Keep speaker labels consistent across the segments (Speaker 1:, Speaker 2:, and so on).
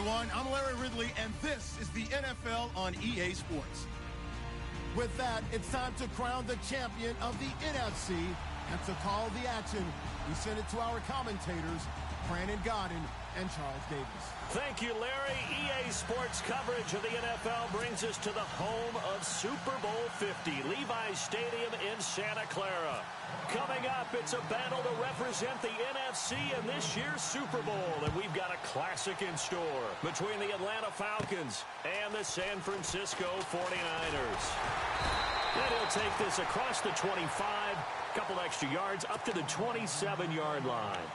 Speaker 1: everyone. I'm Larry Ridley, and this is the NFL on EA Sports. With that, it's time to crown the champion of the NFC, and to call the action, we send it to our commentators, Brandon Godden and Charles Davis.
Speaker 2: Thank you, Larry. EA Sports coverage of the NFL brings us to the home of Super Bowl 50, Levi's Stadium in Santa Clara. Coming up, it's a battle to represent the NFC in this year's Super Bowl, and we've got a classic in store between the Atlanta Falcons and the San Francisco 49ers. And he'll take this across the 25, couple extra yards up to the 27-yard line.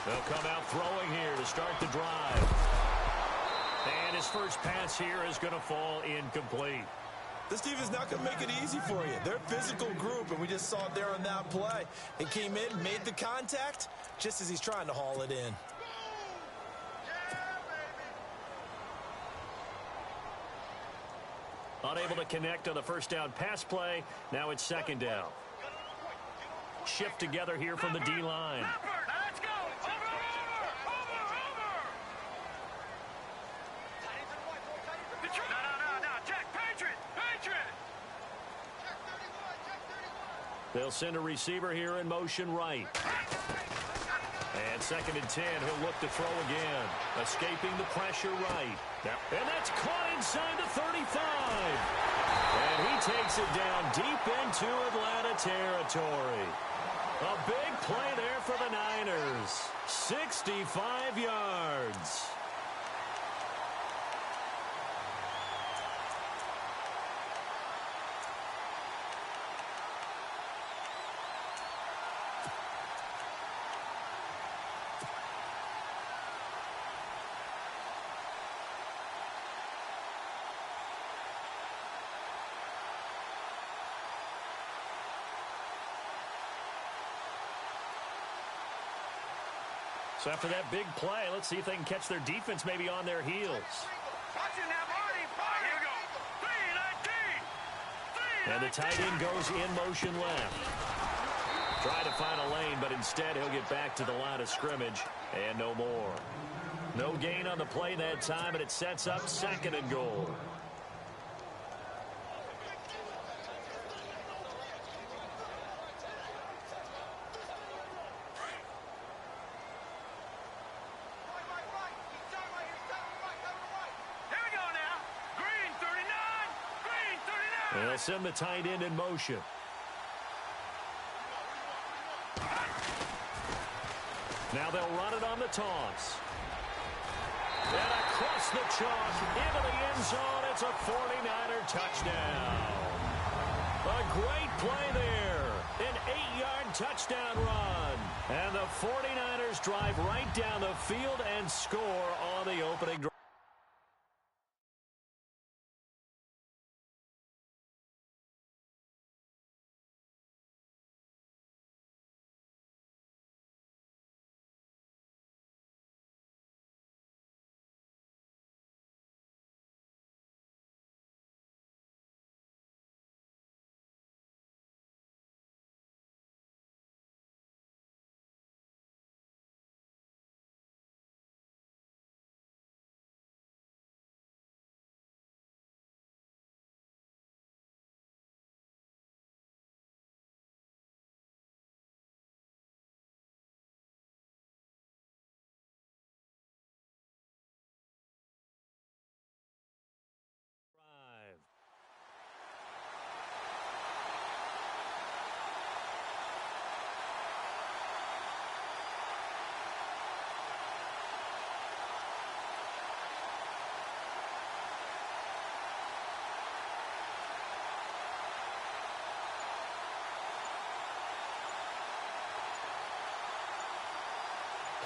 Speaker 2: They'll come out throwing here to start the drive. And his first pass here is going to fall incomplete.
Speaker 3: This defense not going to make it easy for you. They're a physical group, and we just saw it there on that play. He came in, made the contact, just as he's trying to haul it in.
Speaker 2: Unable to connect on the first down pass play. Now it's second down. Shift together here from the D-line.
Speaker 4: Let's go! No, check, Patriot!
Speaker 2: They'll send a receiver here in motion right. And second and 10, he'll look to throw again. Escaping the pressure right. And that's caught inside the 35. And he takes it down deep into Atlanta territory. A big play there for the Niners. 65 yards. So after that big play, let's see if they can catch their defense maybe on their heels. And the tight end goes in motion left. Try to find a lane, but instead he'll get back to the line of scrimmage and no more. No gain on the play that time, and it sets up second and goal. They'll send the tight end in motion. Now they'll run it on the toss. And across the chalk into the end zone. It's a 49er touchdown. A great play there. An 8-yard touchdown run. And the 49ers drive right down the field and score on the opening drive.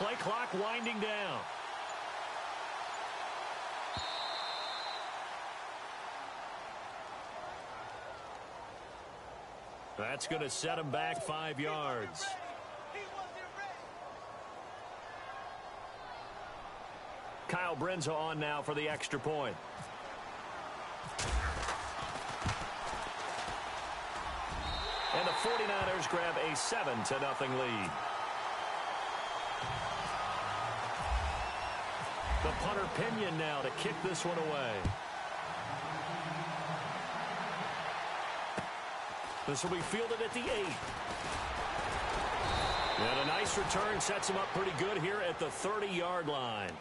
Speaker 2: Play clock winding down. That's going to set him back 5 yards. Kyle Brenza on now for the extra point. And the 49ers grab a 7-0 lead. The punter Pinion now to kick this one away. This will be fielded at the 8. And a nice return sets him up pretty good here at the 30-yard line.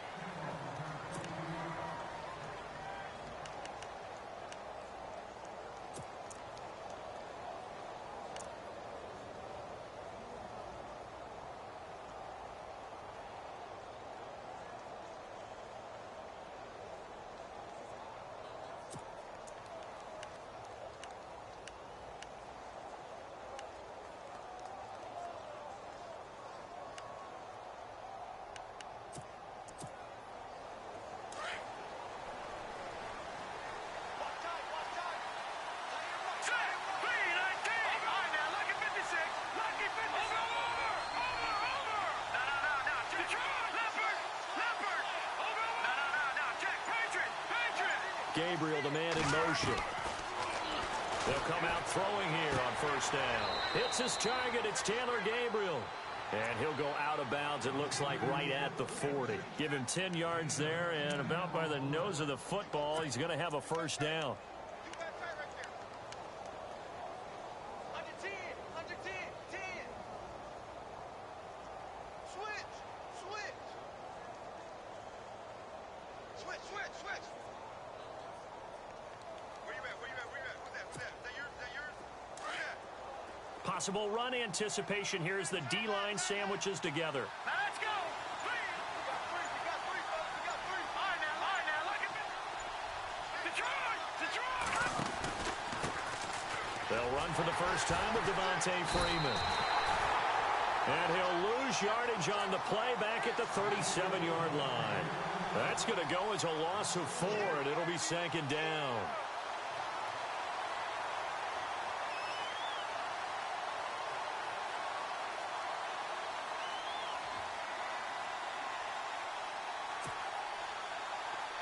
Speaker 2: Gabriel, the man in motion. They'll come out throwing here on first down. Hits his target. It's Taylor Gabriel. And he'll go out of bounds, it looks like, right at the 40. Give him 10 yards there, and about by the nose of the football, he's going to have a first down. Possible run anticipation here as the D-line sandwiches together.
Speaker 4: Let's go. We got three. All right, now, look at Detroit.
Speaker 2: They'll run for the first time with Devontae Freeman. And he'll lose yardage on the play back at the 37-yard line. That's going to go as a loss of 4, and it'll be second down.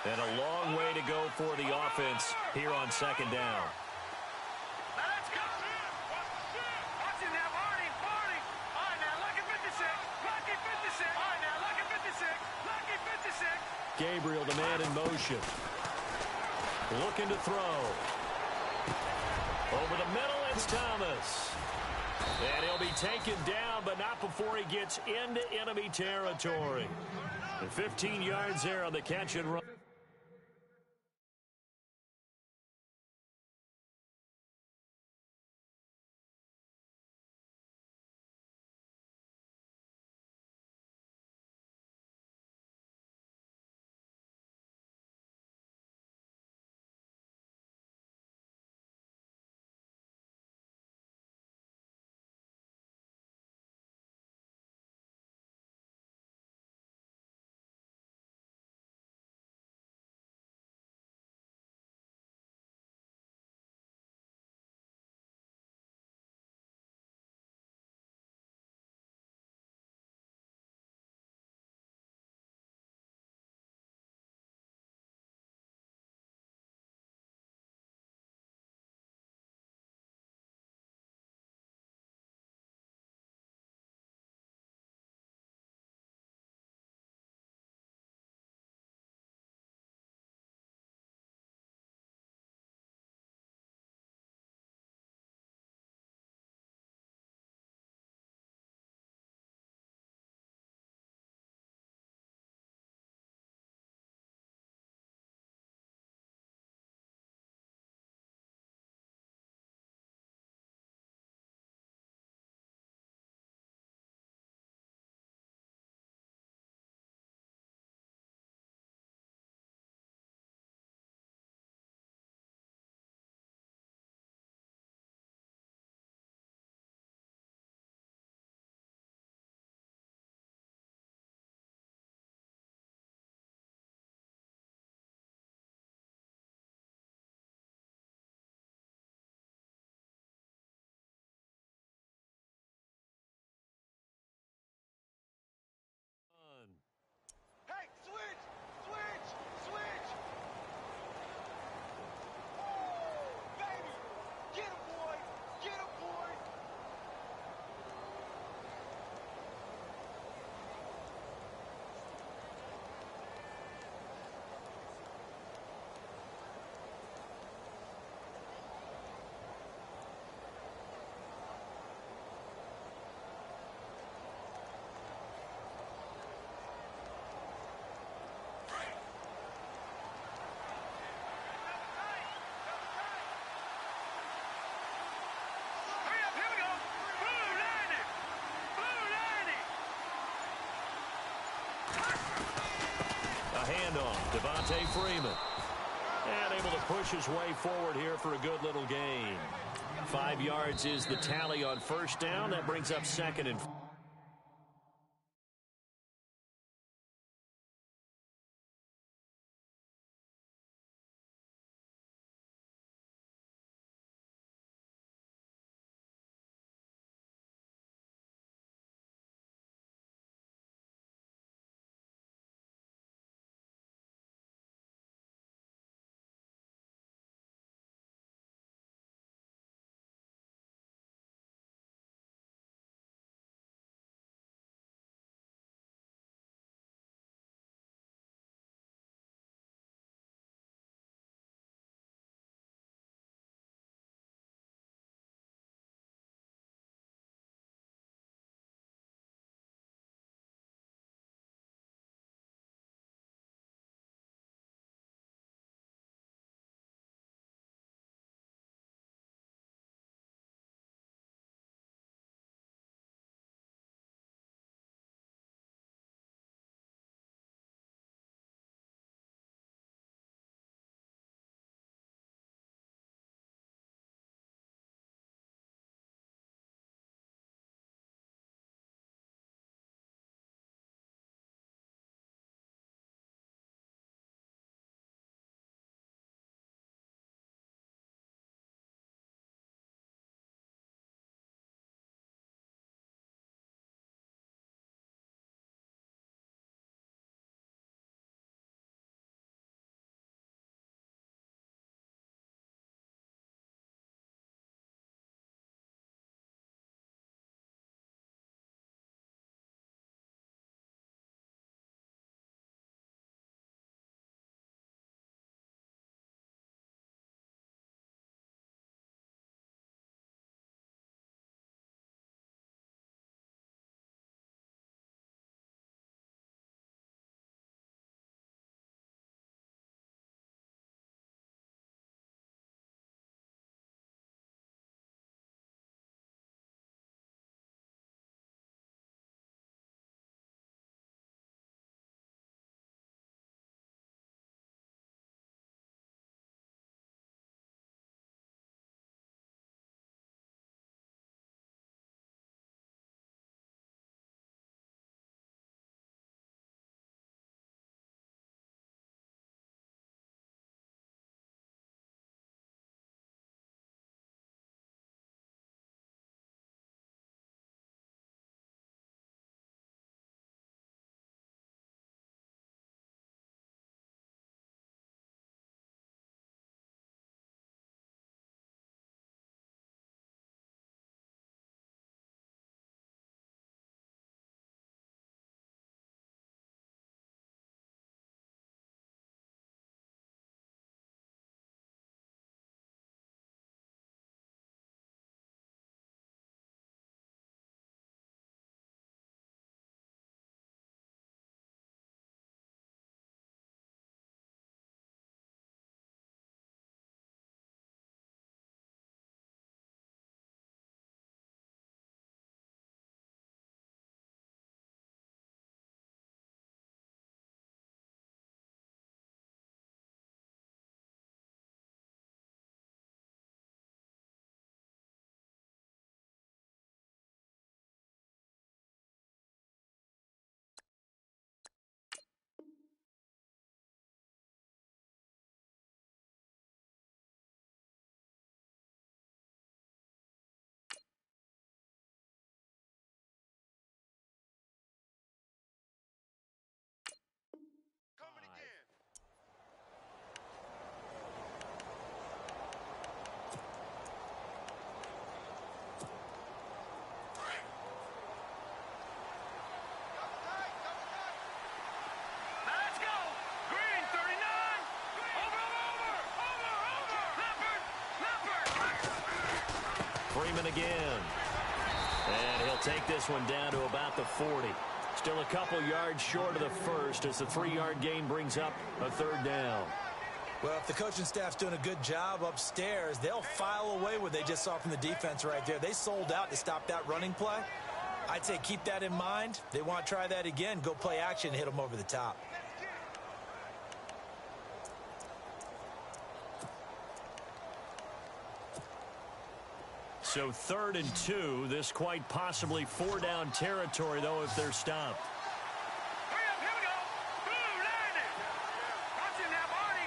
Speaker 2: And a long way to go for the offense here on second down.
Speaker 4: Let's go. Watch it now, Barney. All right, now, lucky 56. Lucky 56. All right, now, lucky 56. Lucky 56.
Speaker 2: Gabriel, the man in motion. Looking to throw. Over the middle, it's Thomas. And he'll be taken down, but not before he gets into enemy territory. And 15 yards there on the catch and run. handoff. Devontae Freeman. And able to push his way forward here for a good little gain. 5 yards is the tally on first down. That brings up second and Freeman again. And he'll take this one down to about the 40. Still a couple yards short of the first as the 3-yard gain brings up a third down.
Speaker 3: Well, if the coaching staff's doing a good job upstairs, they'll file away what they just saw from the defense right there. They sold out to stop that running play. I'd say keep that in mind. They want to try that again. Go play action, hit them over the top.
Speaker 2: So 3rd and 2. This quite possibly 4-down territory, though, if they're stopped.
Speaker 4: Hurry up, here we go. Blue line it. Watch it now, Barney.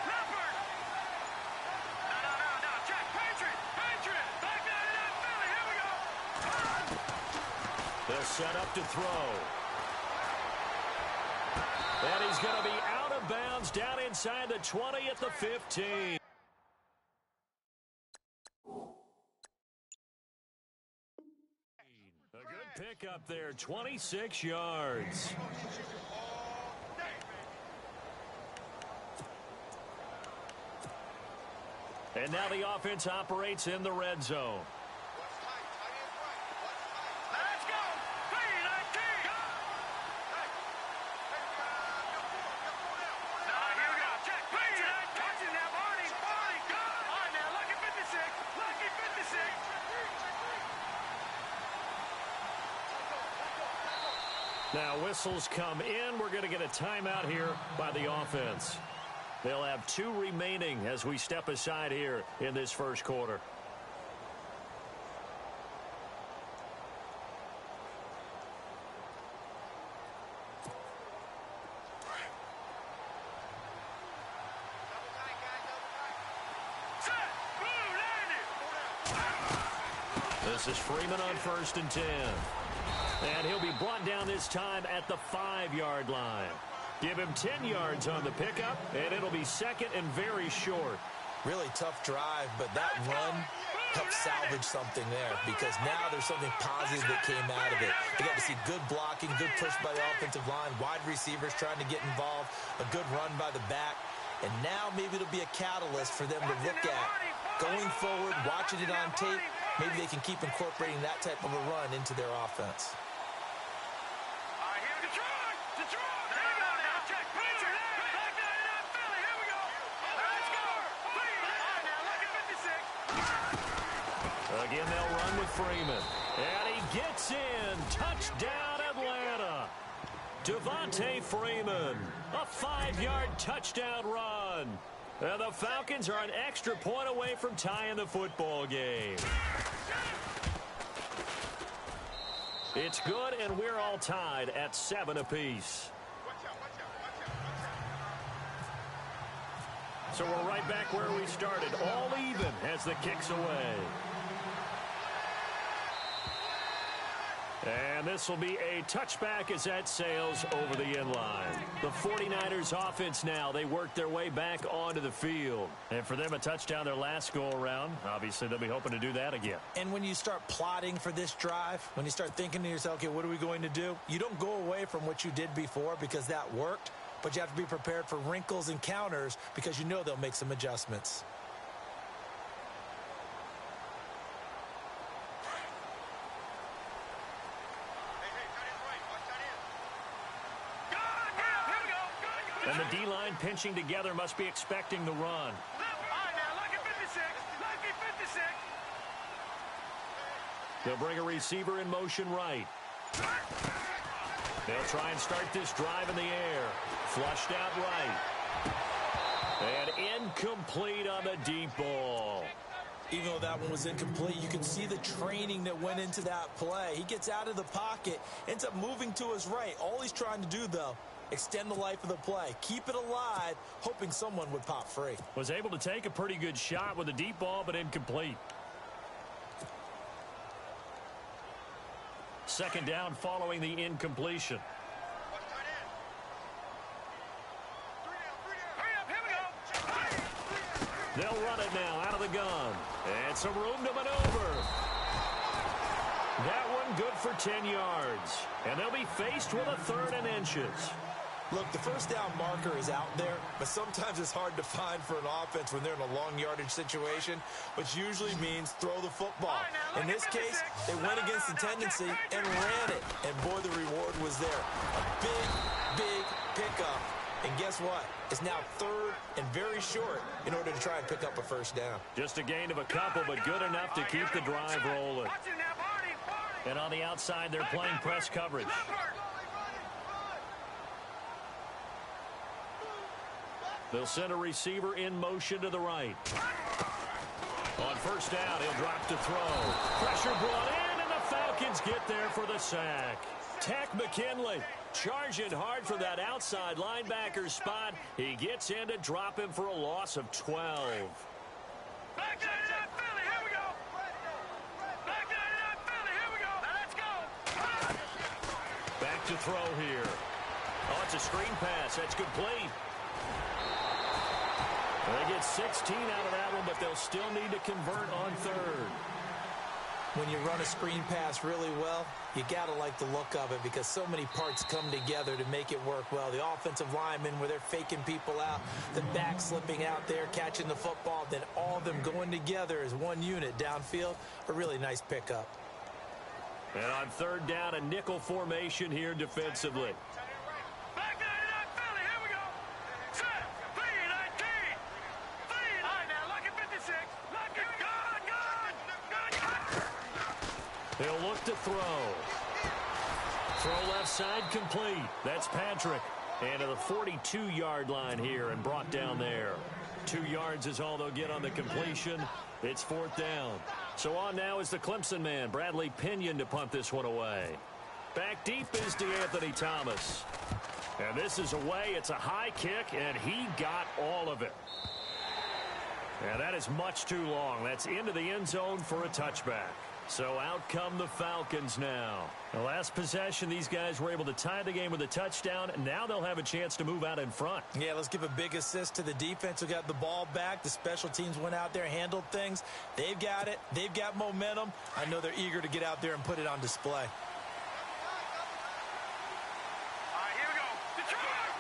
Speaker 4: Leopard. No. Check. Patriot. Back down in that Philly. Here we go.
Speaker 2: They'll set up to throw. And he's going to be out of bounds down inside the 20 at the 15. A good pickup there, 26 yards. And now the offense operates in the red zone.
Speaker 4: Let's go. 3-19. Here we go. Check. Patriot. Watch it now, Barney. All right, now, lucky 56.
Speaker 2: Now whistles come in. We're going to get a timeout here by the offense. They'll have 2 remaining as we step aside here in this first quarter. This is Freeman on 1st and 10. And he'll be brought down this time at the 5-yard line. Give him 10 yards on the pickup, and it'll be 2nd and very short.
Speaker 3: Really tough drive, but that run helped salvage something there because now there's something positive that came out of it. They got to see good blocking, good push by the offensive line, wide receivers trying to get involved, a good run by the back, and now maybe it'll be a catalyst for them to look at going forward, watching it on tape. Maybe they can keep incorporating that type of a run into their offense.
Speaker 2: Again, they'll run with Freeman. And he gets in. Touchdown, Atlanta. Devontae Freeman. A 5-yard touchdown run. And the Falcons are an extra point away from tying the football game. It's good, and we're all tied at 7 apiece. So we're right back where we started, all even as the kick's away. And this will be a touchback as that sails over the end line. The 49ers offense now, they work their way back onto the field. And for them, a touchdown their last go-around. Obviously, they'll be hoping to do that again.
Speaker 3: And when you start plotting for this drive, when you start thinking to yourself, okay, what are we going to do? You don't go away from what you did before because that worked, but you have to be prepared for wrinkles and counters because you know they'll make some adjustments.
Speaker 2: And the D-line pinching together must be expecting the run.
Speaker 4: All right, now, lucky 56.
Speaker 2: They'll bring a receiver in motion right. They'll try and start this drive in the air. Flushed out right. And incomplete on the deep ball.
Speaker 3: Even though that one was incomplete, you can see the training that went into that play. He gets out of the pocket, ends up moving to his right. All he's trying to do, though, extend the life of the play. Keep it alive, hoping someone would pop free.
Speaker 2: Was able to take a pretty good shot with a deep ball, but incomplete. 2nd down following the incompletion. They'll run it now out of the gun. And some room to maneuver. That one good for 10 yards. And they'll be faced with a 3rd and inches.
Speaker 3: Look, the first down marker is out there, but sometimes it's hard to find for an offense when they're in a long yardage situation, which usually means throw the football. In this case, they went against the tendency and ran it, and boy, the reward was there. A big pickup, and guess what? It's now 3rd and very short in order to try and pick up a first down.
Speaker 2: Just a gain of a couple, but good enough to keep the drive rolling. And on the outside, they're playing press coverage. They'll send a receiver in motion to the right. On On first down, he'll drop to throw. Pressure brought in, and the Falcons get there for the sack. Tech McKinley charging hard for that outside linebacker spot. He gets in to drop him for a loss of 12.
Speaker 4: Back 99 Philly, here we go. Back 99 Philly, here we go. Now let's go.
Speaker 2: Back to throw here. Oh, it's a screen pass. That's complete. They get 16 out of that one, but they'll still need to convert on third.
Speaker 3: When you run a screen pass really well, you got to like the look of it because so many parts come together to make it work well. The offensive linemen, where they're faking people out, the back slipping out there, catching the football, then all of them going together as one unit downfield, a really nice pickup.
Speaker 2: And on third down, a nickel formation here defensively.
Speaker 4: Back 99 Philly, here we go. Set, 319. All right, now look at 56. Look at good.
Speaker 2: He'll look to throw. Throw left side complete. That's Patrick. And to the 42-yard line here and brought down there. 2 yards is all they'll get on the completion. It's fourth down. So on now is the Clemson man, Bradley Pinion, to punt this one away. Back deep is DeAnthony Thomas. And this is away. It's a high kick, and he got all of it. And that is much too long. That's into the end zone for a touchback. So out come the Falcons now. The last possession, these guys were able to tie the game with a touchdown. Now they'll have a chance to move out in front.
Speaker 3: Yeah, let's give a big assist to the defense who got the ball back. The special teams went out there, handled things. They've got it. They've got momentum. I know they're eager to get out there and put it on display.
Speaker 4: All right, here we go. Detroit!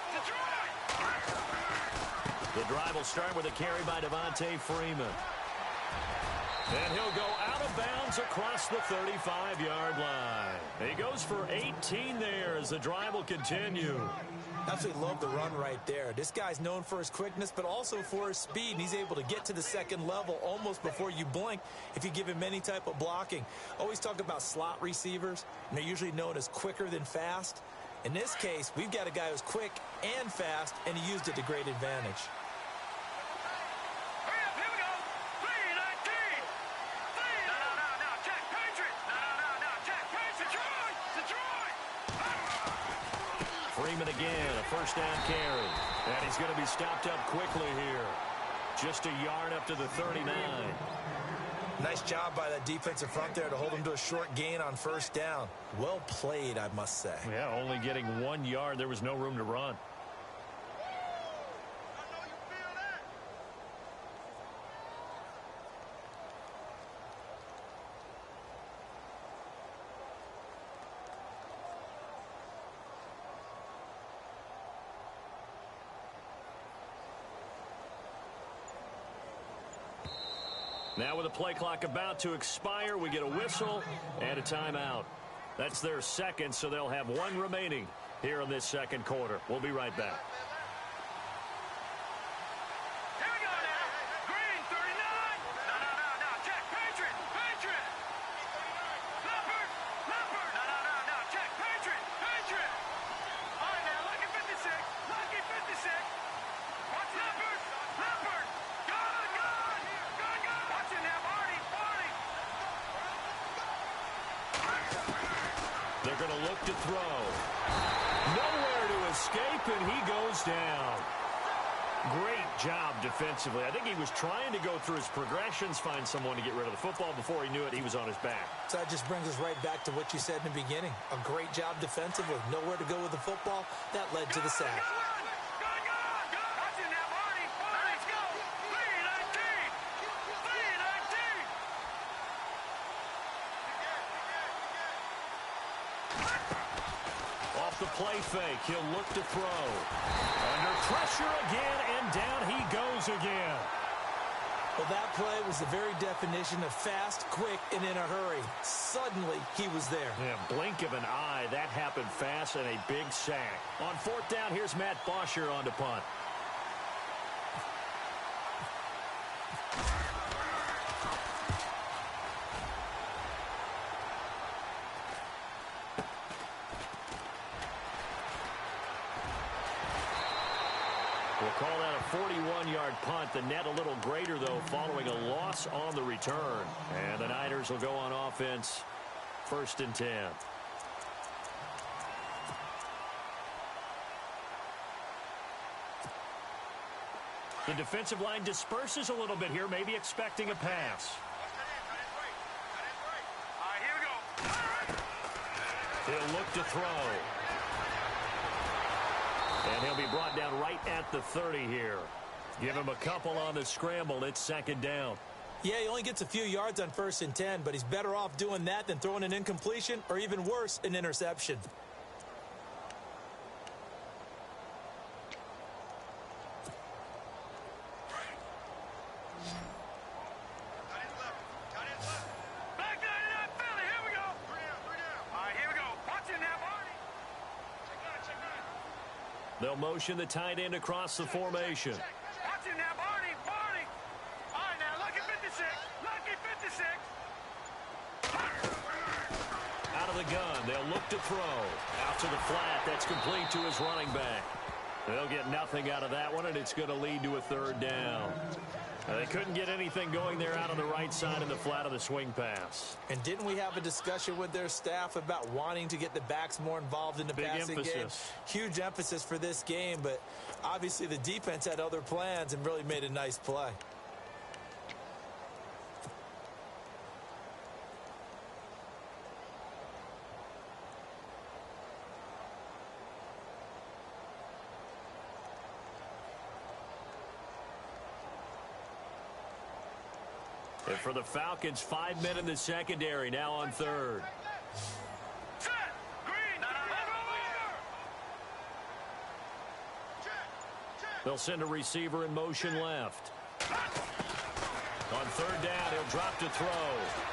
Speaker 2: The drive will start with a carry by Devontae Freeman. And he'll go out of bounds across the 35-yard line. He goes for 18 there as the drive will continue.
Speaker 3: Absolutely love the run right there. This guy's known for his quickness, but also for his speed. And he's able to get to the second level almost before you blink if you give him any type of blocking. Always talk about slot receivers, and they're usually known as quicker than fast. In this case, we've got a guy who's quick and fast, and he used it to great advantage.
Speaker 2: Freeman again, a first down carry. And he's going to be stopped up quickly here. Just a yard up to the 39.
Speaker 3: Nice job by that defensive front there to hold him to a short gain on first down. Well played, I must say.
Speaker 2: Yeah, only getting 1 yard. There was no room to run. Now with the play clock about to expire, we get a whistle and a timeout. That's their second, so they'll have one remaining here in this second quarter. We'll be right back.
Speaker 4: Here we go now. Green, 39. No. Check. Patriot. Leopard. No. Check. Patriot. All right, now, lucky 56. Lucky 56. Watch Leopard. Good. Watch it now, Barney.
Speaker 2: They're going to look to throw. Nowhere to escape, and he goes down. Great job defensively. I think he was trying to go through his progressions, find someone to get rid of the football. Before he knew it, he was on his back.
Speaker 3: So that just brings us right back to what you said in the beginning. A great job defensively. Nowhere to go with the football. That led to the sack.
Speaker 2: Off the play fake, he'll look to throw. Under pressure again, and down he goes again.
Speaker 3: Well, that play was the very definition of fast, quick, and in a hurry. Suddenly, he was there.
Speaker 2: Yeah, blink of an eye. That happened fast, and a big sack. On fourth down, here's Matt Bosher on to punt. We'll call that a 1-yard punt. The net a little greater, though, following a loss on the return. And the Niners will go on offense, 1st and 10. The defensive line disperses a little bit here, maybe expecting a pass. He'll look to throw. And he'll be brought down right at the 30 here. Give him a couple on the scramble. It's 2nd down.
Speaker 3: Yeah, he only gets a few yards on 1st and 10, but he's better off doing that than throwing an incompletion or even worse, an interception.
Speaker 2: They'll motion the tight end across the formation.
Speaker 4: Watch it now, Barney. All right, now, lucky 56. Lucky 56.
Speaker 2: Out of the gun, they'll look to throw. Out to the flat, that's complete to his running back. They'll get nothing out of that one, and it's going to lead to a 3rd down. They couldn't get anything going there out on the right side in the flat of the swing pass.
Speaker 3: And didn't we have a discussion with their staff about wanting to get the backs more involved in the passing game? Huge emphasis for this game, but obviously the defense had other plans and really made a nice play.
Speaker 2: And for the Falcons, 5 men in the secondary, now on 3rd. They'll send a receiver in motion left. On 3rd down, he'll drop to throw.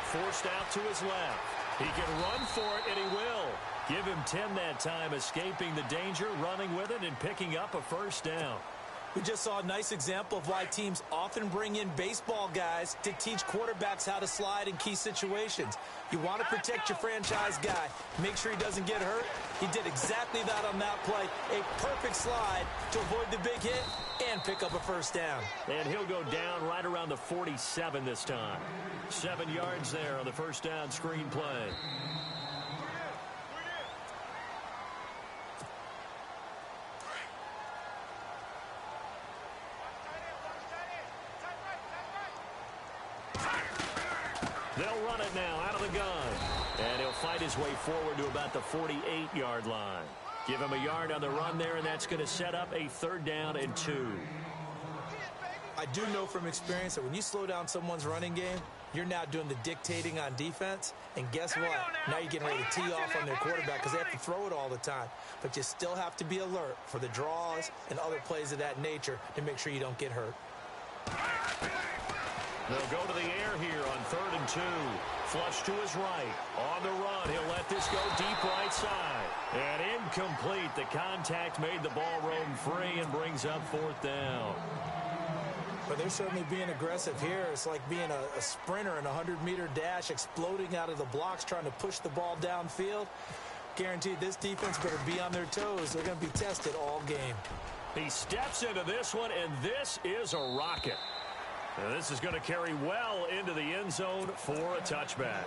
Speaker 2: Forced out to his left. He can run for it, and he will. Give him 10 that time, escaping the danger, running with it, and picking up a 1st down.
Speaker 3: We just saw a nice example of why teams often bring in baseball guys to teach quarterbacks how to slide in key situations. You want to protect your franchise guy. Make sure he doesn't get hurt. He did exactly that on that play. A perfect slide to avoid the big hit and pick up a 1st down.
Speaker 2: And he'll go down right around the 47 this time. 7 yards there on the 1st down screen play. They'll run it now out of the gun. And he'll fight his way forward to about the 48-yard line. Give him a yard on the run there, and that's going to set up a 3rd down and 2.
Speaker 3: I do know from experience that when you slow down someone's running game, you're now doing the dictating on defense. And guess what? Now you're getting ready to tee off on their quarterback because they have to throw it all the time. But you still have to be alert for the draws and other plays of that nature to make sure you don't get hurt.
Speaker 2: They'll go to the air here on 3rd and 2. Flush to his right. On the run, he'll let this go deep right side. And incomplete. The contact made the ball roam free and brings up 4th down.
Speaker 3: But they're certainly being aggressive here. It's like being a sprinter in a 100-meter dash, exploding out of the blocks, trying to push the ball downfield. Guaranteed this defense better be on their toes. They're going to be tested all game.
Speaker 2: He steps into this one, and this is a rocket. And this is going to carry well into the end zone for a touchback.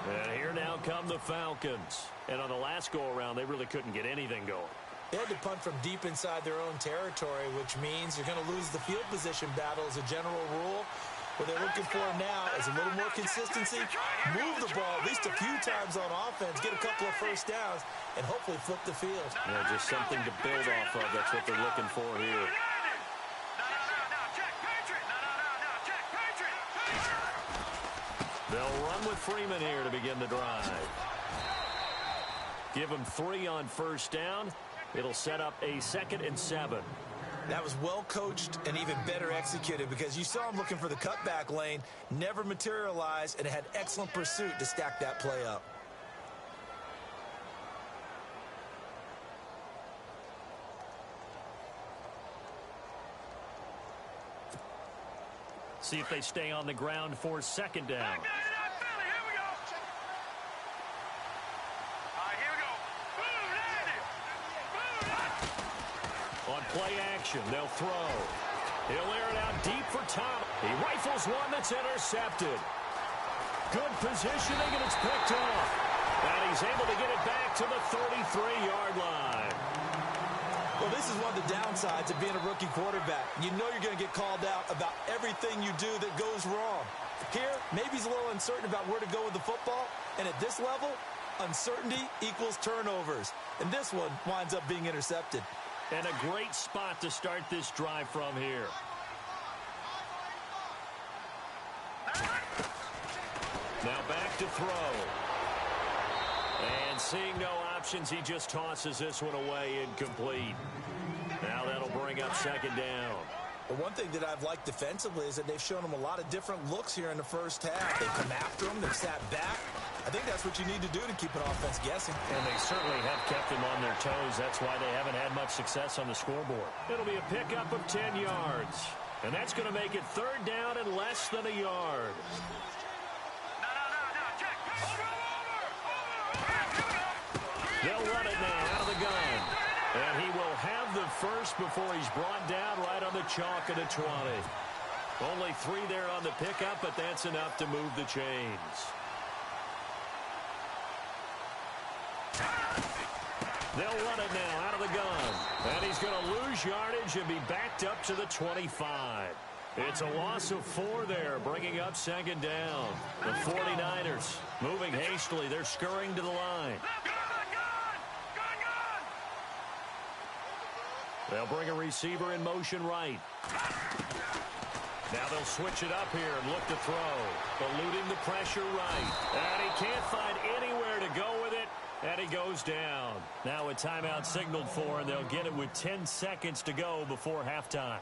Speaker 2: And here now come the Falcons. And on the last go-around, they really couldn't get anything going.
Speaker 3: They had to punt from deep inside their own territory, which means you're going to lose the field position battle as a general rule. What they're looking for now is a little more consistency, move the ball at least a few times on offense, get a couple of 1st downs, and hopefully flip the field.
Speaker 2: Yeah, just something to build off of. That's what they're looking for here. They'll run with Freeman here to begin the drive. Give him 3 on 1st down. It'll set up a 2nd and 7.
Speaker 3: That was well coached and even better executed because you saw him looking for the cutback lane, never materialized, and had excellent pursuit to stack that play up.
Speaker 2: See if they stay on the ground for 2nd down. On play action, they'll throw. He'll air it out deep for Tom. He rifles one that's intercepted. Good positioning, and it's picked off. And he's able to get it back to the 33-yard line.
Speaker 3: Well, this is one of the downsides of being a rookie quarterback. You know you're going to get called out about everything you do that goes wrong. Here, maybe he's a little uncertain about where to go with the football. And at this level, uncertainty equals turnovers. And this one winds up being intercepted.
Speaker 2: And a great spot to start this drive from here. Now back to throw. And seeing no options, he just tosses this one away incomplete. Now that'll bring up second down.
Speaker 3: But one thing that I've liked defensively is that they've shown him a lot of different looks here in the first half. They come after him. They've sat back. I think that's what you need to do to keep an offense guessing.
Speaker 2: And they certainly have kept them on their toes. That's why they haven't had much success on the scoreboard. It'll be a pickup of 10 yards. And that's going to make it third down and less than a yard. They'll run it now out of the gun. And he will have the first before he's brought down right on the chalk of the 20. Only 3 there on the pickup, but that's enough to move the chains. They'll run it now out of the gun. And he's going to lose yardage and be backed up to the 25. It's a loss of 4 there, bringing up second down. The 49ers moving hastily. They're scurrying to the line. They'll bring a receiver in motion right. Now they'll switch it up here and look to throw. Eluding the pressure right. And he can't find anywhere to go with it. And he goes down. Now a timeout signaled for, and they'll get it with 10 seconds to go before halftime.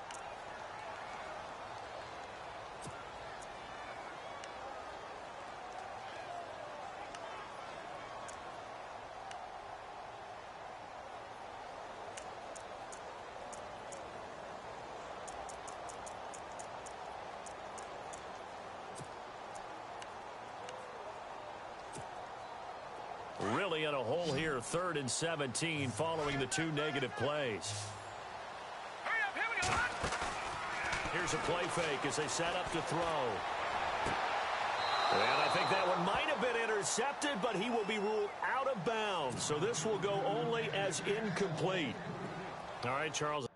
Speaker 2: Really in a hole here, 3rd and 17, following the 2 negative plays. Here's a play fake as they set up to throw. And I think that one might have been intercepted, but he will be ruled out of bounds. So this will go only as incomplete. All right, Charles.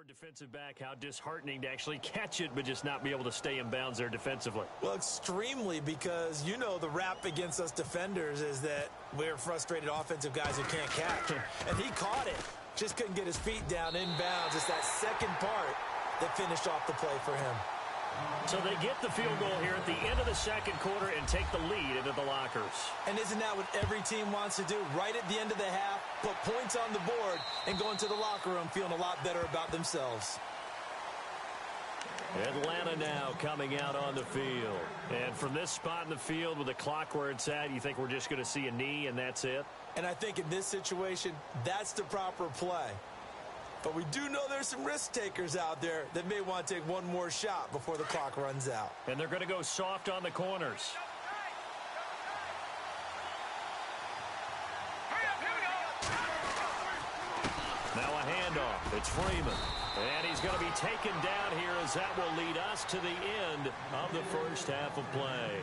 Speaker 2: Defensive back, how disheartening to actually catch it but just not be able to stay in bounds there defensively.
Speaker 3: Well, extremely, because you know the rap against us defenders is that we're frustrated offensive guys who can't catch. And he caught it, just couldn't get his feet down in bounds. It's that second part that finished off the play for him.
Speaker 2: So they get the field goal here at the end of the second quarter and take the lead into the lockers.
Speaker 3: And isn't that what every team wants to do? Right at the end of the half, put points on the board and go into the locker room feeling a lot better about themselves.
Speaker 2: Atlanta now coming out on the field. And from this spot in the field with the clock where it's at, you think we're just going to see a knee and that's it?
Speaker 3: And I think in this situation, that's the proper play. But we do know there's some risk takers out there that may want to take one more shot before the clock runs out.
Speaker 2: And they're going to go soft on the corners. Now a handoff. It's Freeman. And he's going to be taken down here as that will lead us to the end of the first half of play.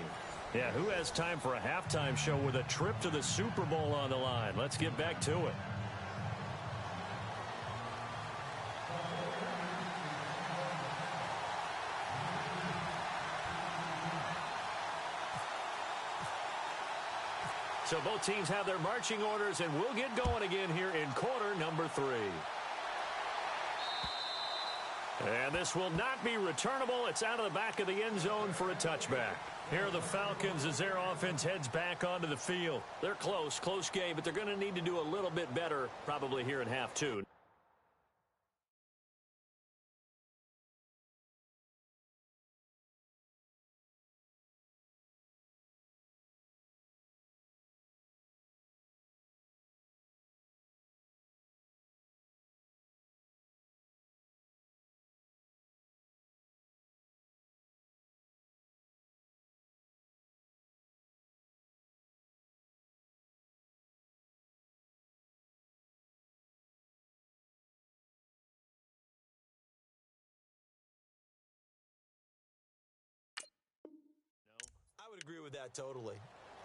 Speaker 2: Yeah, who has time for a halftime show with a trip to the Super Bowl on the line? Let's get back to it. So both teams have their marching orders, and we'll get going again here in quarter number 3. And this will not be returnable. It's out of the back of the end zone for a touchback. Here are the Falcons as their offense heads back onto the field. They're close game, but they're going to need to do a little bit better probably here in half 2.
Speaker 3: would agree with that totally.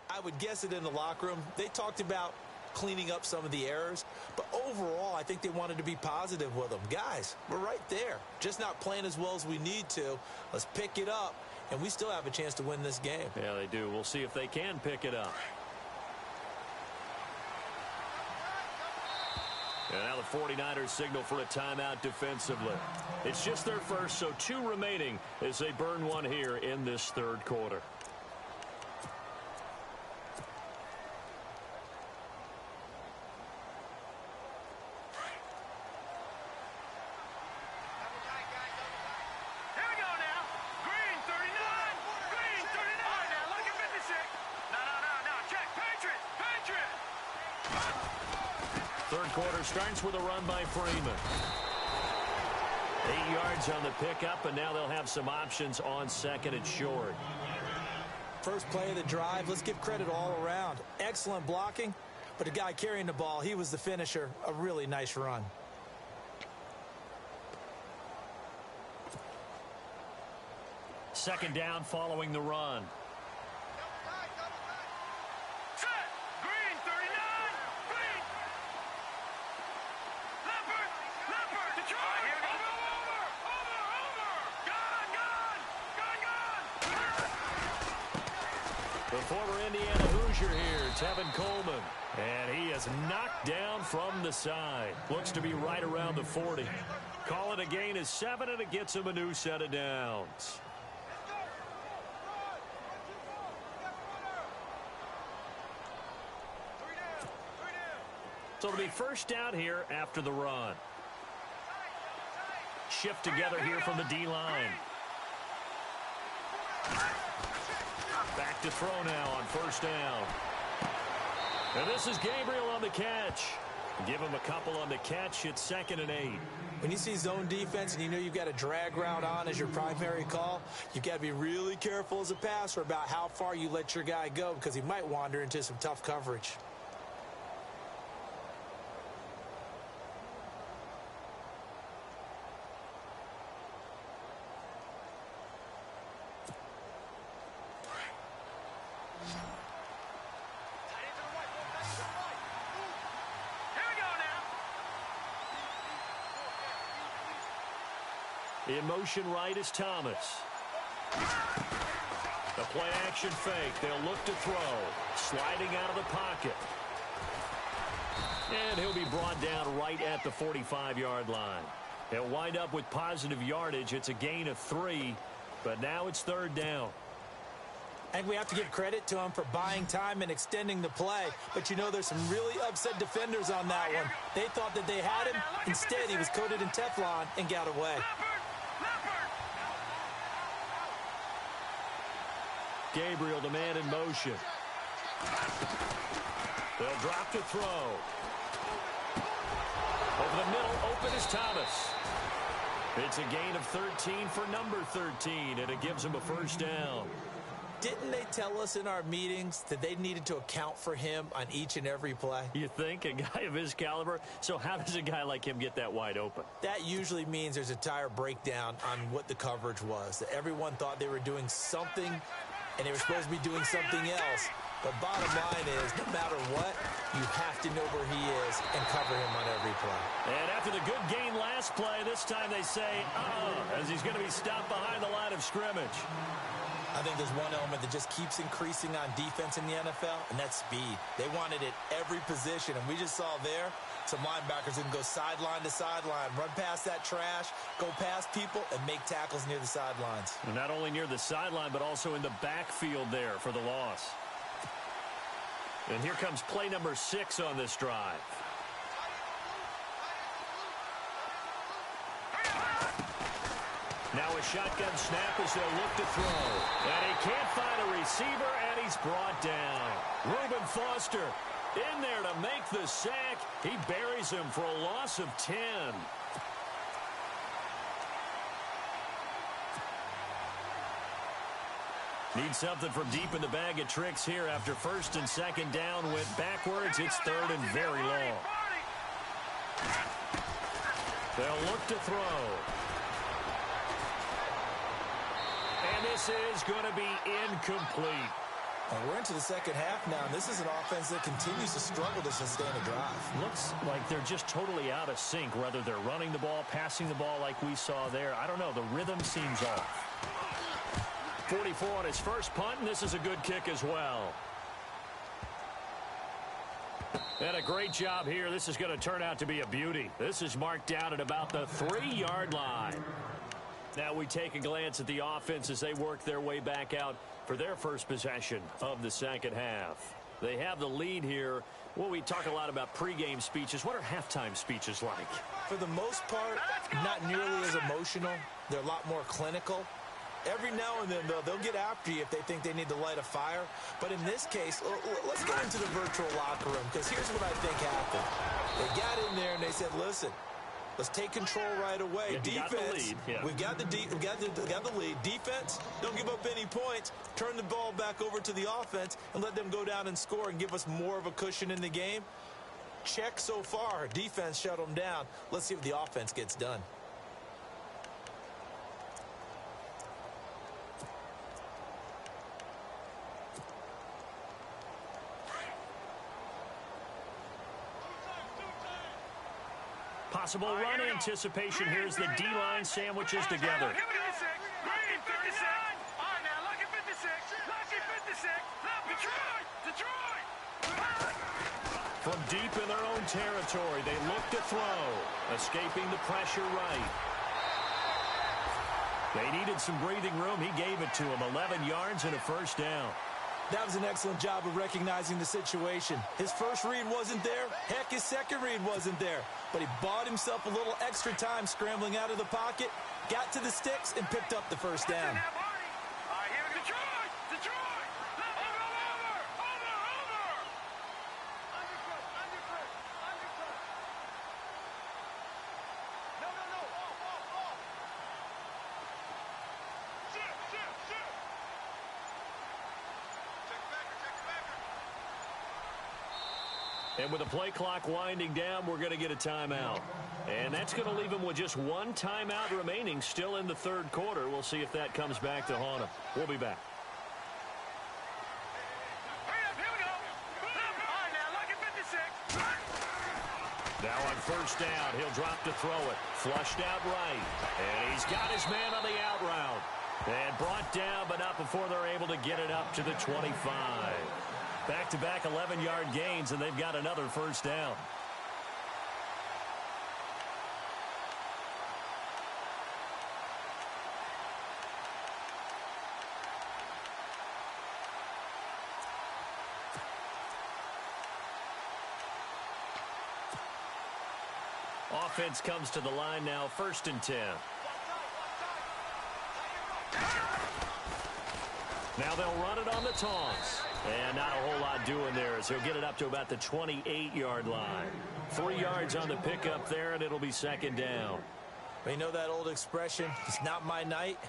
Speaker 3: I would guess it in the locker room. They talked about cleaning up some of the errors, but overall, I think they wanted to be positive with them. Guys, we're right there. Just not playing as well as we need to. Let's pick it up, and we still have a chance to win this game.
Speaker 2: Yeah, they do. We'll see if they can pick it up. And now the 49ers signal for a timeout defensively. It's just their first, so 2 remaining as they burn one here in this third quarter. Quarter starts with a run by Freeman. 8 yards on the pickup, and now they'll have some options on 2nd and short.
Speaker 3: First play of the drive, let's give credit all around. Excellent blocking, but the guy carrying the ball, he was the finisher. A really nice run.
Speaker 2: Second down following the run. The former Indiana Hoosier here, Tevin Coleman. And he is knocked down from the side. Looks to be right around the 40. Call it a gain of 7, and it gets him a new set of downs. So it'll be first down here after the run. Shift together here from the D-line. Back to throw now on first down. And this is Gabriel on the catch. Give him a couple on the catch. It's 2nd and 8.
Speaker 3: When you see zone defense and you know you've got a drag route on as your primary call, you've got to be really careful as a passer about how far you let your guy go because he might wander into some tough coverage.
Speaker 2: In motion right is Thomas. The play action fake. They'll look to throw. Sliding out of the pocket. And he'll be brought down right at the 45-yard line. He'll wind up with positive yardage. It's a gain of 3, but now it's 3rd down.
Speaker 3: I think we have to give credit to him for buying time and extending the play. But, you know, there's some really upset defenders on that one. They thought that they had him. Instead, he was coated in Teflon and got away.
Speaker 2: Gabriel, the man in motion. They'll drop to throw. Over the middle, open is Thomas. It's a gain of 13 for number 13, and it gives him a first down.
Speaker 3: Didn't they tell us in our meetings that they needed to account for him on each and every play?
Speaker 2: You think? A guy of his caliber? So how does a guy like him get that wide open?
Speaker 3: That usually means there's a tire breakdown on what the coverage was. That everyone thought they were doing something, and they were supposed to be doing something else. But bottom line is, no matter what, you have to know where he is and cover him on every play.
Speaker 2: And after the good gain last play, this time they say, as he's going to be stopped behind the line of scrimmage.
Speaker 3: I think there's one element that just keeps increasing on defense in the NFL, and that's speed. They want it at every position, and we just saw there some linebackers who can go sideline to sideline, run past that trash, go past people, and make tackles near the sidelines.
Speaker 2: And not only near the sideline, but also in the backfield there for the loss. And here comes play number 6 on this drive. Now a shotgun snap as they'll look to throw. And he can't find a receiver, and he's brought down. Reuben Foster in there to make the sack. He buries him for a loss of 10. Need something from deep in the bag of tricks here after first and second down went backwards. It's third and very long. They'll look to throw. And And this is going to be incomplete.
Speaker 3: And we're into the second half now, and this is an offense that continues to struggle to sustain a drive.
Speaker 2: Looks like they're just totally out of sync, whether they're running the ball, passing the ball like we saw there. I don't know. The rhythm seems off. 44 on his first punt, and this is a good kick as well. And a great job here. This is going to turn out to be a beauty. This is marked down at about the 3-yard line. Now we take a glance at the offense as they work their way back out for their first possession of the second half. They have the lead here. Well, we talk a lot about pregame speeches. What are halftime speeches like?
Speaker 3: For the most part, not nearly as emotional. They're a lot more clinical. Every now and then, though, they'll get after you if they think they need to light a fire. But in this case, let's get into the virtual locker room, because here's what I think happened. They got in there and they said, listen, let's take control right away. Defense, we've got the lead. Defense, don't give up any points. Turn the ball back over to the offense and let them go down and score and give us more of a cushion in the game. Check so far. Defense shut them down. Let's see what the offense gets done.
Speaker 2: Possible run anticipation. Here's the D-line sandwiches together. From deep in their own territory, they look to throw, escaping the pressure right. They needed some breathing room. He gave it to them. 11 yards and a first down.
Speaker 3: That was an excellent job of recognizing the situation. His first read wasn't there. Heck, his second read wasn't there. But he bought himself a little extra time scrambling out of the pocket, got to the sticks, and picked up the first down.
Speaker 2: And with the play clock winding down, we're going to get a timeout. And that's going to leave him with just one timeout remaining still in the third quarter. We'll see if that comes back to haunt him. We'll be back. Now on first down, he'll drop to throw it. Flushed out right. And he's got his man on the out route. And brought down, but not before they're able to get it up to the 25. Back-to-back 11-yard gains, and they've got another first down. Offense comes to the line now, 1st and 10. Now they'll run it on the taunts. And not a whole lot doing there as he'll get it up to about the 28-yard line. 3 yards on the pickup there, and it'll be second down.
Speaker 3: You know that old expression, it's not my night?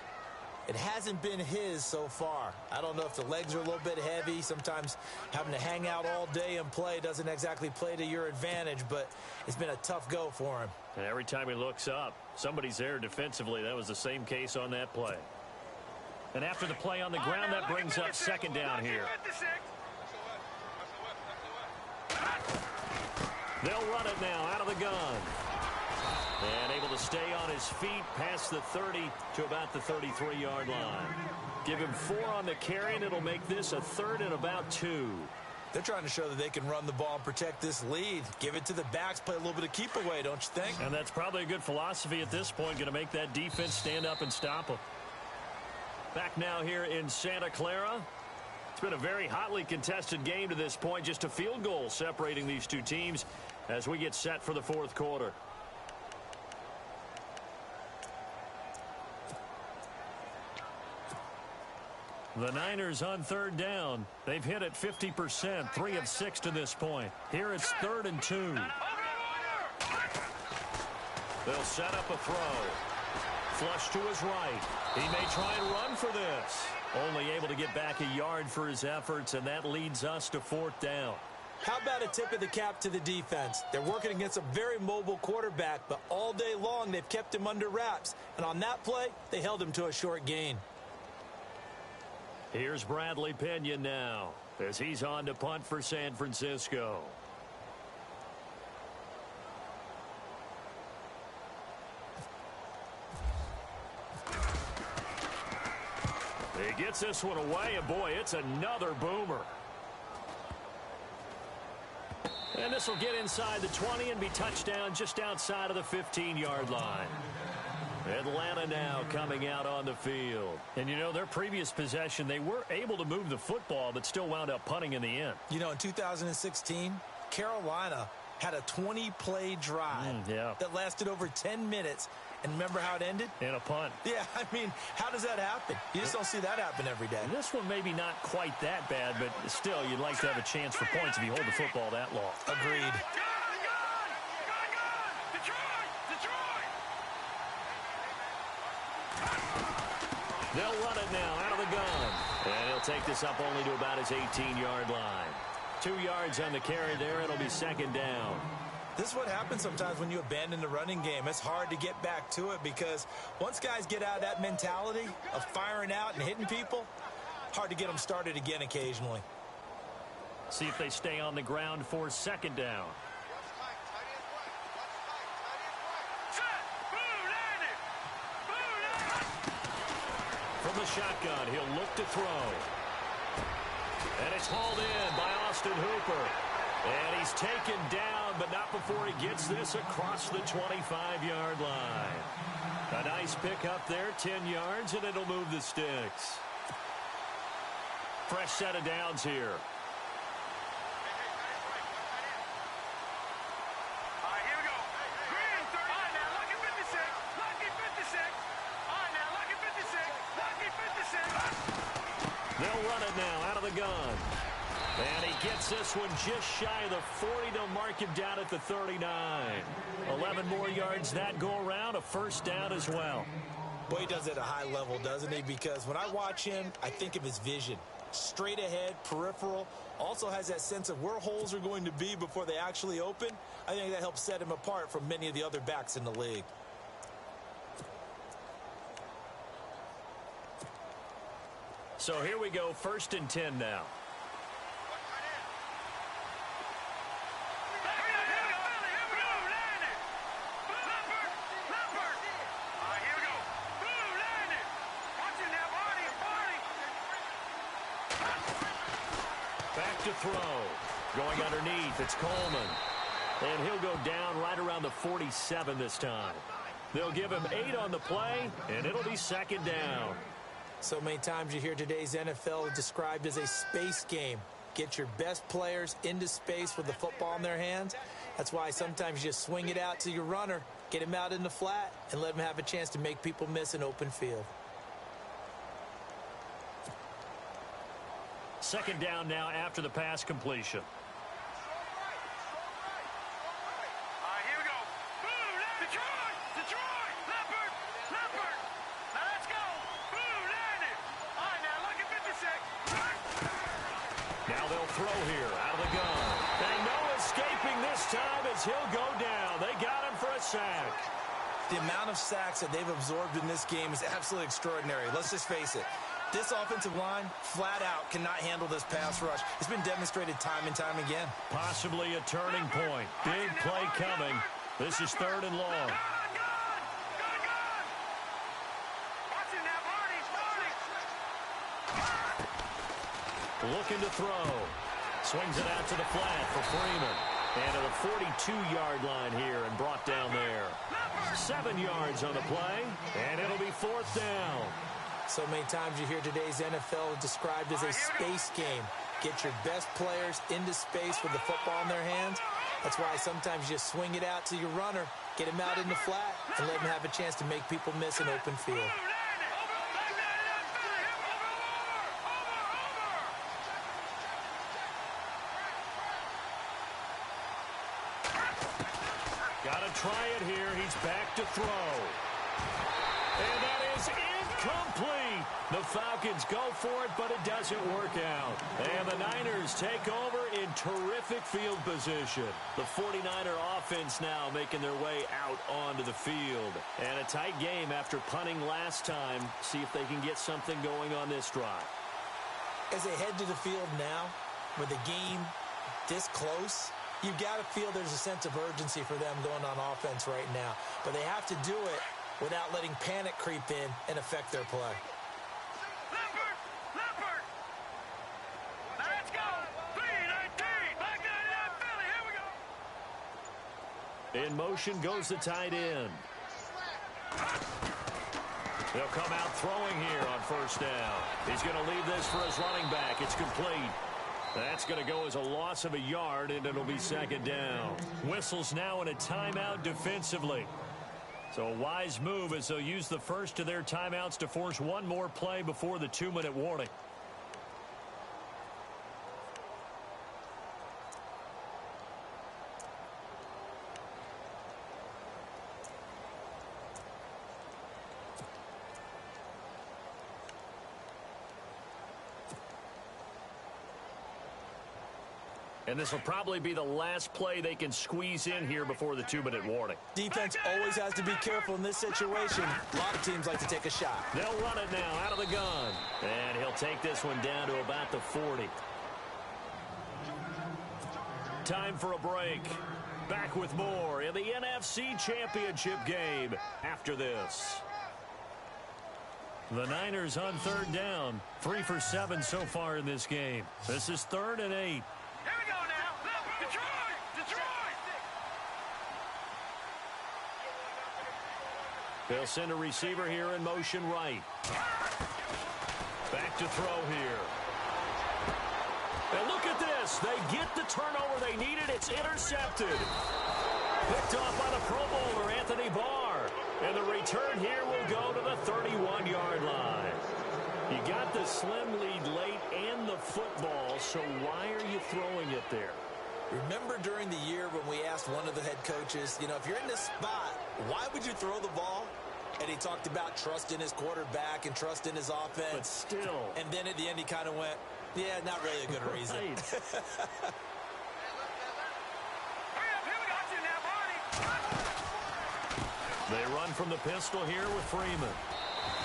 Speaker 3: It hasn't been his so far. I don't know if the legs are a little bit heavy. Sometimes having to hang out all day and play doesn't exactly play to your advantage, but it's been a tough go for him.
Speaker 2: And every time he looks up, somebody's there defensively. That was the same case on that play. And after the play on the ground, that brings up second down here. They'll run it now out of the gun. And able to stay on his feet past the 30 to about the 33-yard line. Give him 4 on the carry, and it'll make this a 3rd and about 2.
Speaker 3: They're trying to show that they can run the ball and protect this lead. Give it to the backs, play a little bit of keep away, don't you think?
Speaker 2: And that's probably a good philosophy at this point, going to make that defense stand up and stop them. Back now here in Santa Clara. It's been a very hotly contested game to this point. Just a field goal separating these two teams as we get set for the fourth quarter. The Niners on third down. They've hit it 50%, 3 of 6 to this point. Here it's 3rd and 2. They'll set up a throw. Flush to his right. He may try and run for this. Only able to get back a yard for his efforts, and that leads us to 4th down.
Speaker 3: How about a tip of the cap to the defense? They're working against a very mobile quarterback, but all day long they've kept him under wraps. And on that play, they held him to a short gain.
Speaker 2: Here's Bradley Pinion now as he's on to punt for San Francisco. He gets this one away, and boy, it's another boomer. And this will get inside the 20 and be touchdown just outside of the 15-yard line. Atlanta now coming out on the field. And, you know, their previous possession, they were able to move the football, but still wound up punting in the end.
Speaker 3: You know, in 2016, Carolina had a 20-play drive that lasted over 10 minutes. And remember how it ended?
Speaker 2: In a punt.
Speaker 3: Yeah, I mean, how does that happen? You just don't see that happen every day.
Speaker 2: And this one maybe not quite that bad, but still, you'd like to have a chance for points if you hold the football that long.
Speaker 3: Agreed.
Speaker 2: They'll run it now out of the gun. And he'll take this up only to about his 18-yard line. 2 yards on the carry there. It'll be second down.
Speaker 3: This is what happens sometimes when you abandon the running game. It's hard to get back to it because once guys get out of that mentality of firing out and hitting people, hard to get them started again occasionally.
Speaker 2: See if they stay on the ground for second down. From the shotgun, he'll look to throw. And it's hauled in by Austin Hooper. And he's taken down, but not before he gets this across the 25-yard line. A nice pickup there, 10 yards, and it'll move the sticks. Fresh set of downs here. They'll run it now out of the gun. And he gets this one just shy of the 40. They'll mark him down at the 39. 11 more yards that go around, a first down as well.
Speaker 3: Boy, he does it at a high level, doesn't he? Because when I watch him, I think of his vision. Straight ahead, peripheral. Also has that sense of where holes are going to be before they actually open. I think that helps set him apart from many of the other backs in the league.
Speaker 2: So here we go, 1st and 10 now. Back to throw. Going underneath, it's Coleman. And he'll go down right around the 47 this time. They'll give him 8 on the play, and it'll be second down.
Speaker 3: So many times you hear today's NFL described as a space game. Get your best players into space with the football in their hands. That's why sometimes you just swing it out to your runner, get him out in the flat, and let him have a chance to make people miss an open field.
Speaker 2: Second down now after the pass completion. Now they'll throw here out of the gun. And no escaping this time as he'll go down. They got him for a sack.
Speaker 3: The amount of sacks that they've absorbed in this game is absolutely extraordinary. Let's just face it. This offensive line, flat out, cannot handle this pass rush. It's been demonstrated time and time again.
Speaker 2: Possibly a turning point. Big play coming. This is 3rd and long. Looking to throw. Swings it out to the flat for Freeman. And to the 42-yard line here and brought down there. 7 yards on the play, and it'll be 4th down.
Speaker 3: So many times you hear today's NFL described as a space game. Get your best players into space with the football in their hands. That's why sometimes you just swing it out to your runner, get him out in the flat, and let him have a chance to make people miss an open field.
Speaker 2: Got to try it here. He's back to throw. And that is incomplete. The Falcons go for it, but it doesn't work out. And the Niners take over in terrific field position. The 49er offense now making their way out onto the field. And a tight game after punting last time. See if they can get something going on this drive.
Speaker 3: As they head to the field now, with the game this close, you've got to feel there's a sense of urgency for them going on offense right now. But they have to do it without letting panic creep in and affect their play.
Speaker 4: Leopard! Let's go! 3-19! Back to Philly, here we go!
Speaker 2: In motion goes the tight end. They'll come out throwing here on first down. He's going to leave this for his running back. It's complete. That's going to go as a loss of a yard, and it'll be second down. Whistles now in a timeout defensively. So a wise move as they'll use the first of their timeouts to force one more play before the 2-minute warning. And this will probably be the last play they can squeeze in here before the 2-minute warning.
Speaker 3: Defense always has to be careful in this situation. A lot of teams like to take a shot.
Speaker 2: They'll run it now out of the gun. And he'll take this one down to about the 40. Time for a break. Back with more in the NFC Championship game after this. The Niners on third down. 3 for 7 so far in this game. This is 3rd and 8.
Speaker 4: Here we go now. Detroit! Detroit!
Speaker 2: They'll send a receiver here in motion right. Back to throw here. And look at this. They get the turnover they needed. It's intercepted. Picked off by the Pro Bowler, Anthony Barr. And the return here will go to the 31-yard line. You got the slim lead late and the football, so why are you throwing it there?
Speaker 3: Remember during the year when we asked one of the head coaches, you know, if you're in this spot, why would you throw the ball? And he talked about trust in his quarterback and trust in his offense.
Speaker 2: But still.
Speaker 3: And then at the end he kind of went, yeah, not really a good reason.
Speaker 4: Hurry up, here we got you now, Barney.
Speaker 2: They run from the pistol here with Freeman.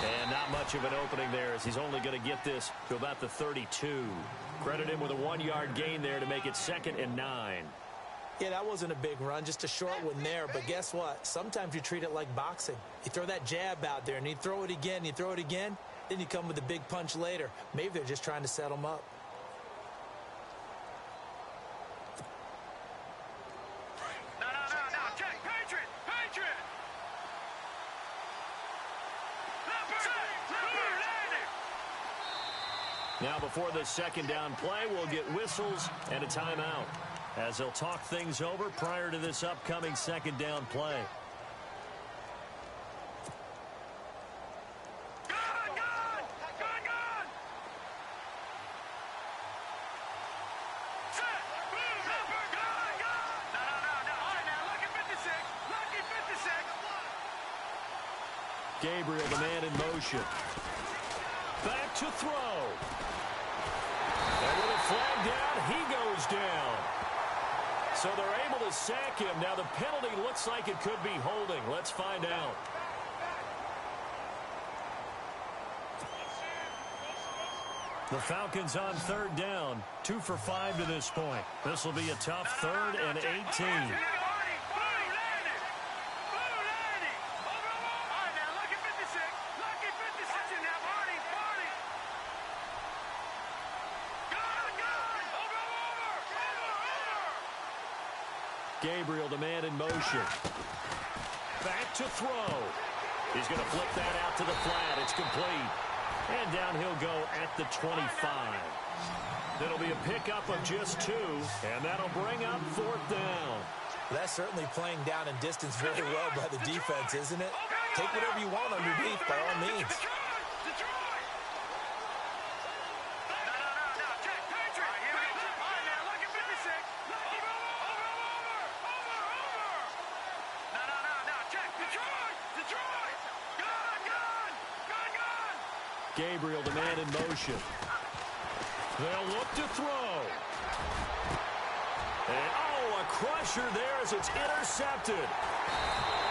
Speaker 2: And not much of an opening there as he's only going to get this to about the 32. Credit him with a 1-yard gain there to make it 2nd and 9.
Speaker 3: Yeah, that wasn't a big run, just a short one there. But guess what? Sometimes you treat it like boxing. You throw that jab out there, and you throw it again, you throw it again, then you come with a big punch later. Maybe they're just trying to set them up.
Speaker 4: No. Check. Patriot.
Speaker 2: Now before this second down play, we'll get whistles and a timeout as they'll talk things over prior to this upcoming second down play. Gabriel, the man in motion. Back to throw. And with a flag down, he goes down. So they're able to sack him. Now the penalty looks like it could be holding. Let's find out. The Falcons on third down. 2 for 5 to this point. This will be a tough 3rd and 18. Gabriel, the man in motion. Back to throw. He's going to flip that out to the flat. It's complete. And down he'll go at the 25. That'll be a pickup of just 2, and that'll bring up 4th down.
Speaker 3: That's certainly playing down and distance very well by the defense, isn't it? Take whatever you want underneath by all means.
Speaker 2: Gabriel, the man in motion. They'll look to throw. And, a crusher there as it's intercepted.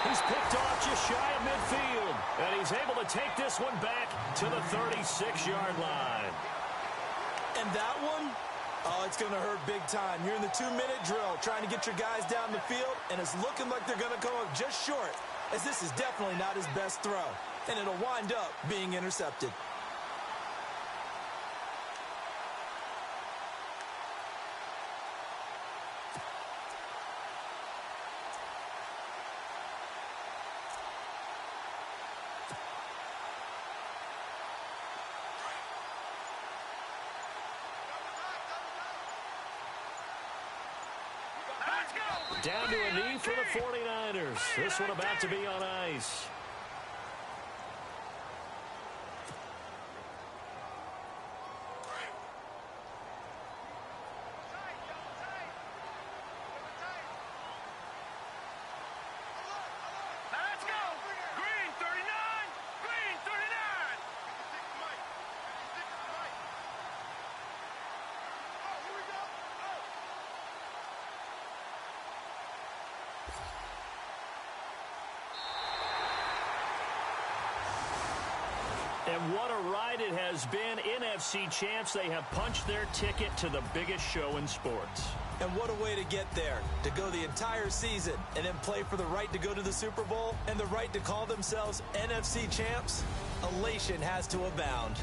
Speaker 2: He's picked off just shy of midfield. And he's able to take this one back to the 36-yard line.
Speaker 3: And that one, oh, it's going to hurt big time. You're in the 2-minute drill trying to get your guys down the field, and it's looking like they're going to come up just short, as this is definitely not his best throw, and it'll wind up being intercepted.
Speaker 2: Down to a knee for the 49ers. This one about to be on ice.
Speaker 4: Let's go. Green 39. Green 39.
Speaker 2: And what a ride it has been. NFC champs, they have punched their ticket to the biggest show in sports.
Speaker 3: And what a way to get there, to go the entire season and then play for the right to go to the Super Bowl and the right to call themselves NFC champs. Elation has to abound.